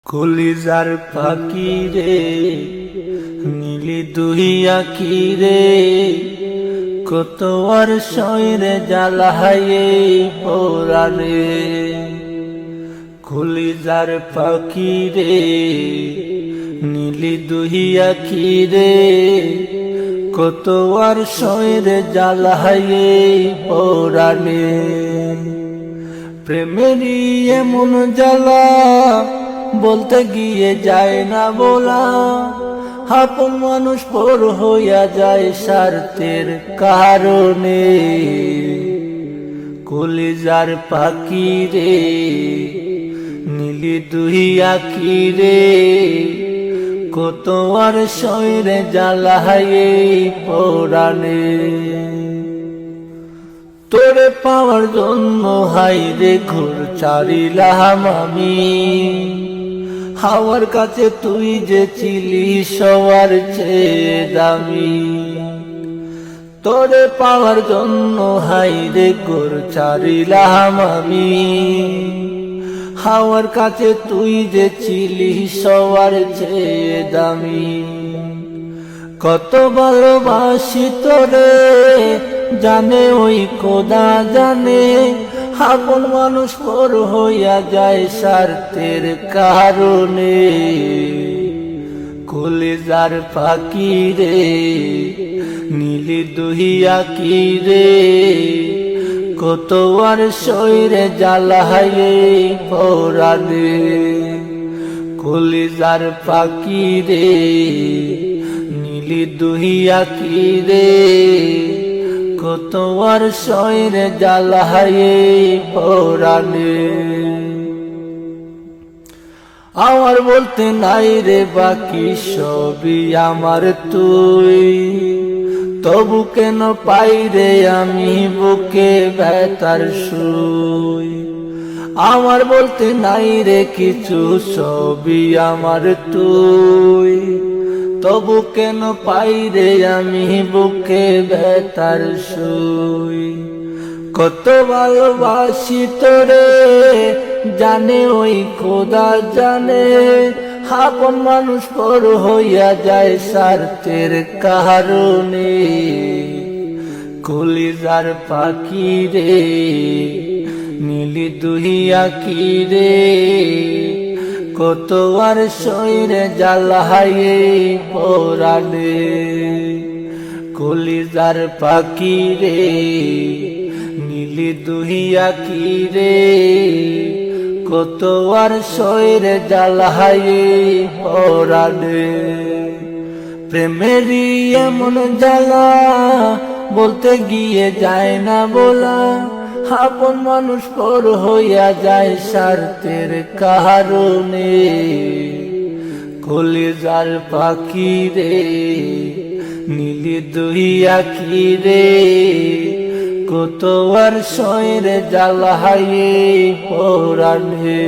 কলিজার পাখি রে নীলি দুই আঁখি রে কত আর শয়রে জ্বালায়ে পোড়ারে। কলিজার পাখি রে নীলি দুই আঁখি রে কত আর শয়রে জ্বালায়ে পোড়ারে। প্রেমেরই এমন জ্বালা বলতে গিয়ে যায় না বলা, আপন মানুষ পর হইয়া যায় স্বার্থের কারণে। কলিজার পাখি রে নীলি দুই আঁখি রে কত আর শয়রে জ্বালায়ে পোড়ানে। তোরে পাওয়ার জন্য হাইরে ঘুর ছাড়িলাম আমি, হাওয়ার কাছে তুই যে ছিলি সবার চেয়ে দামি। তোরে পাওয়ার জন্য হাইরে ঘুর ছাড়িলাম আমি, হাওয়ার কাছে তুই যে ছিলি সবার চেয়ে দামি। কত ভালোবাসি তোরে জানে ওই খোদা জানে, আপন মানুষ পর হইয়া যায় স্বার্থের কারণে। কলিজার পাখি রে নীলি দুই আঁখি রে কত আর শয়রে জ্বালায়ে পোড়ানে। কলিজার পাখি রে নীলি দুই আঁখি রে কত আর শয়রে জ্বালায়ে পোড়ানে। আমার বলতে নাই রে বাকি সবই আমার তুই, তবু কেন পাই রে আমি বুকে ব্যথার সুই। আমার বলতে নাই রে কিছু সবই আমার তুই, তবু কেন পাই রে আমি বুকে ব্যথার সুই। কত ভালোবাসি তোরে জানে ওই খোদা জানে, আপন মানুষ পর হইয়া যায় স্বার্থের কারণে। কলিজার পাখি রে নীলি দুই আঁখি রে কত আর শয়রে জ্বালায়ে পোড়ানে। কলিজার পাখি রে নীলি দুই আঁখি রে কত আর শয়রে জ্বালায়ে পোড়ানে। প্রেমেরই এমন জ্বালা বলতে গিয়ে যায় না বলা, আপন মানুষ পর হইয়া যায় স্বার্থের কারণে। কলিজার পাখি রে নীলি দুই আঁখি রে কত আর শয়রে জ্বালায়ে পোড়ানে।